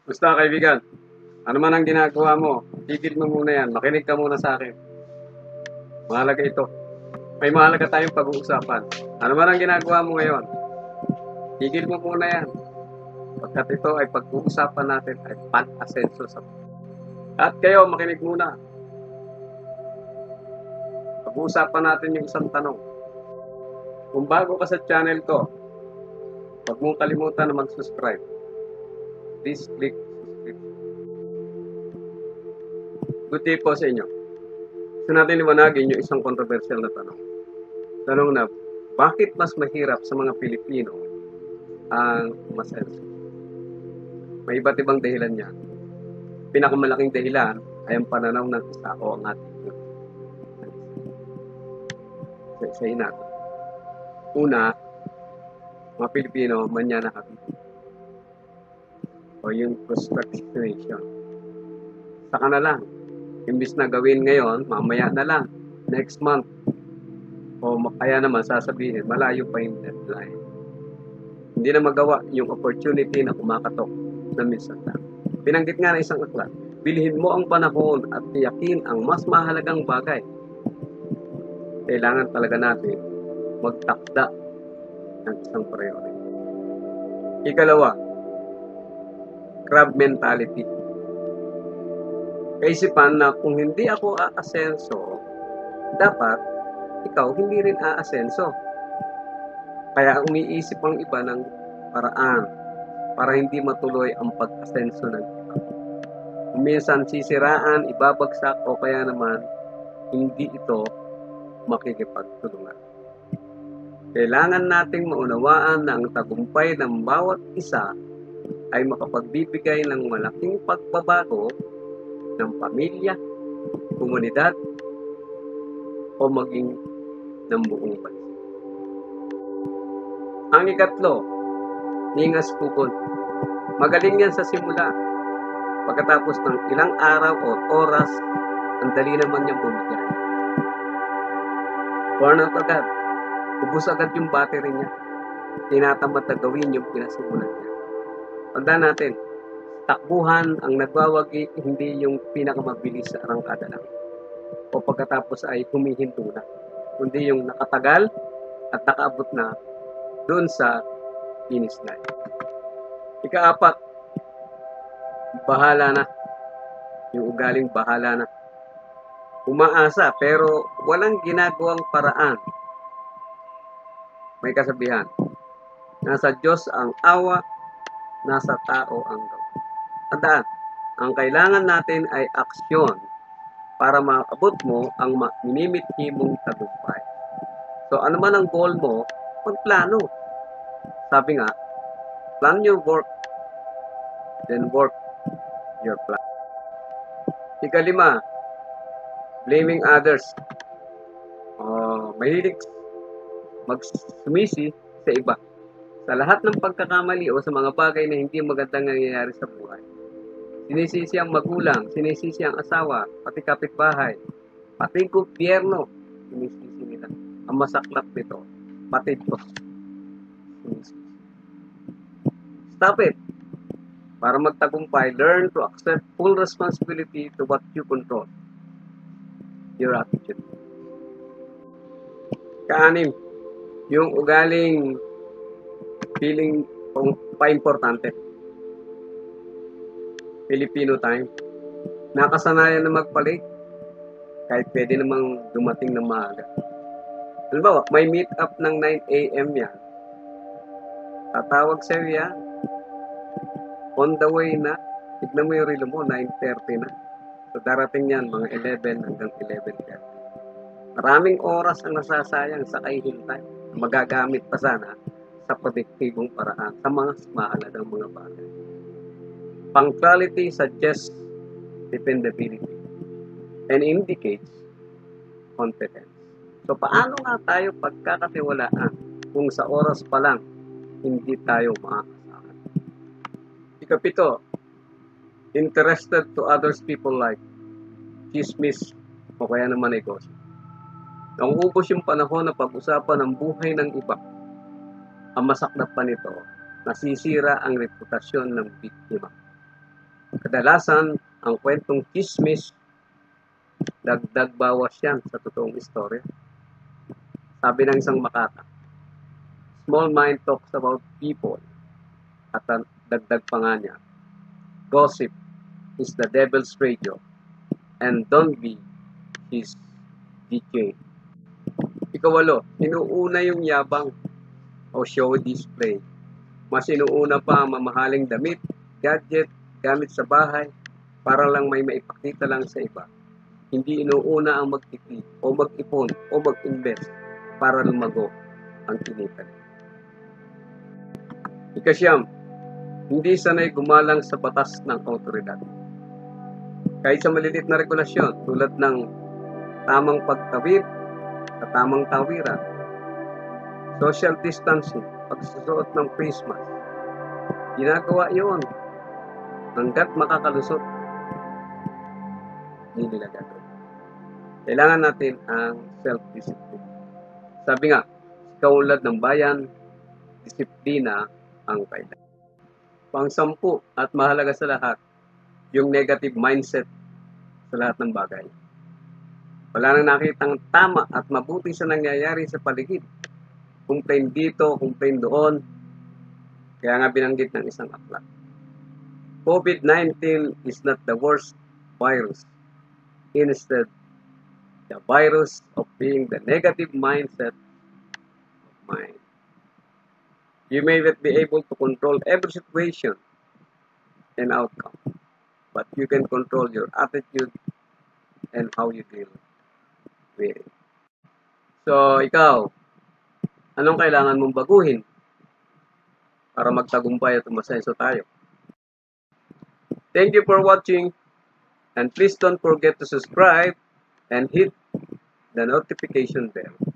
Basta kaibigan, ano man ang ginagawa mo, tigil mo muna yan. Makinig ka muna sa akin. Mahalaga ito. May mahalaga tayong pag-uusapan. Ano man ang ginagawa mo ngayon, tigil mo muna yan. Pagkat ito ay pag-uusapan natin ay pan-asenso sa at kayo, makinig muna. Pag-uusapan natin yung isang tanong. Kung bago ka sa channel ko, huwag mong kalimutan na mag-subscribe. Please click subscribe. Good day po sa inyo. Gusto natin liwanagin yung isang controversial na tanong. Tanong na, bakit mas mahirap sa mga Pilipino ang masenso? May iba't ibang dahilan niya. Pinakamalaking dahilan ay ang pananaw ng isa o ang ating isa-isahin natin. Una, mga Pilipino, manyana kami. O yung procrastination. Saka na lang. Imbis na gawin ngayon, mamaya na lang. Next month. O kaya naman sasabihin, malayo pa yung deadline. Hindi na magawa yung opportunity na kumakatok na minsan lang. Binanggit nga na isang aklat, bilhin mo ang panahon at tiyakin ang mas mahalagang bagay. Kailangan talaga natin magtakda ng isang priority. Ikalawa, crab mentality. Kaisipan na kung hindi ako aasenso, dapat ikaw hindi rin aasenso. Kaya umiisip ang iba ng paraan para hindi matuloy ang pag-asenso ng iba. Minsan sisiraan, ibabagsak o kaya naman hindi ito makikipagtulungan. Kailangan nating maunawaan na ang tagumpay ng bawat isa ay makapagbibigay ng malaking pagbabago ng pamilya, komunidad, o maging ng buong bansa. Ang ikatlo, ningas pukol. Magaling yan sa simula. Pagkatapos ng ilang araw o oras, ang dali naman niyang bumigay. Burnout agad. Ubus agad yung battery niya. Tinatamad na gawin yung pinasimulan niya. Tandaan natin, takbuhan ang nagwawagi, hindi yung pinakamabilis sa arangkada lang. O pagkatapos ay humihinto na. Kundi yung nakatagal at nakaabot na doon sa finish line. Ika-apat, bahala na. Yung ugaling bahala na. Umaasa pero walang ginagawang paraan. May kasabihan, nasa Diyos ang awa, nasa tao ang gawa. Tandaan, ang kailangan natin ay aksyon para maabot mo ang minimithi mong tagumpay. So ano man ang goal mo, magplano. Sabi nga, plan your work, then work your plan. Ikalima, blaming others. Mahilig magsumisi sa iba. Sa lahat ng pagkakamali o sa mga bagay na hindi magandang nangyayari sa buhay. Sinisisi ang magulang, sinisisi ang asawa, pati kapitbahay, pati gobyerno, sinisisi nila. Ang masaklap nito, pati Diyos. Stop it. Para magtagumpay, learn to accept full responsibility to what you control. Your attitude. Kaanim, yung ugaling feeling pa-importante. Filipino time. Nakasanayan na magpalit kahit pwede namang dumating ng maaga. Halimbawa, may meet up ng 9 a.m. yan. Tatawag sa'yo yan. On the way na, tignan mo yung relo mo, 9:30 na. So darating yan, mga 11 hanggang 11:30. Maraming oras ang nasasayang sa kahihintay. Magagamit pa sana sa produktibong paraan sa mga mahalagang mga bagay. Punctuality suggests dependability and indicates competence. So paano nga tayo pagkakatiwalaan kung sa oras pa lang hindi tayo maaasahan? Ikapito, interested to others people like chismis o kaya naman negosyo. Nauubos yung panahon na pag-usapan ng buhay ng iba. Ang masaklap pa nito, nasisira ang reputasyon ng biktima. Kadalasan, ang kwentong chismis, dagdag bawas yan sa totoong istorya. Sabi ng isang makata, small mind talks about people. At dagdag pa nga niya, gossip is the devil's radio and don't be his DJ. Ikawalo, inuuna yung yabang o show display. Mas inuuna pa ang mamahaling damit, gadget, gamit sa bahay para lang may maipakita lang sa iba. Hindi inuuna ang magtipid o mag-ipon o mag-invest para lumago ang kinita. Ikasyam, hindi sanay gumalang sa batas ng autoridad. Kahit sa maliliit na regulasyon tulad ng tamang pagtawid sa tamang tawiran, social distancing, pagsusuot ng face mask, ginagawa yun hanggat makakalusot. Hindi nila gagawin. Kailangan natin ang self-discipline. Sabi nga, kaulad ng bayan, disiplina ang kailangan. Pang-sampu at mahalaga sa lahat, yung negative mindset sa lahat ng bagay. Wala nang nakitang tama at mabuti sa nangyayari sa paligid. Complain dito, complain doon. Kaya nga binanggit ng isang aklat. COVID-19 is not the worst virus. Instead, the virus of being the negative mindset of mind. You may not be able to control every situation and outcome, but you can control your attitude and how you deal with it. So, ikaw, anong kailangan mong baguhin para magtagumpay at umasenso tayo? Thank you for watching, and please don't forget to subscribe and hit the notification bell.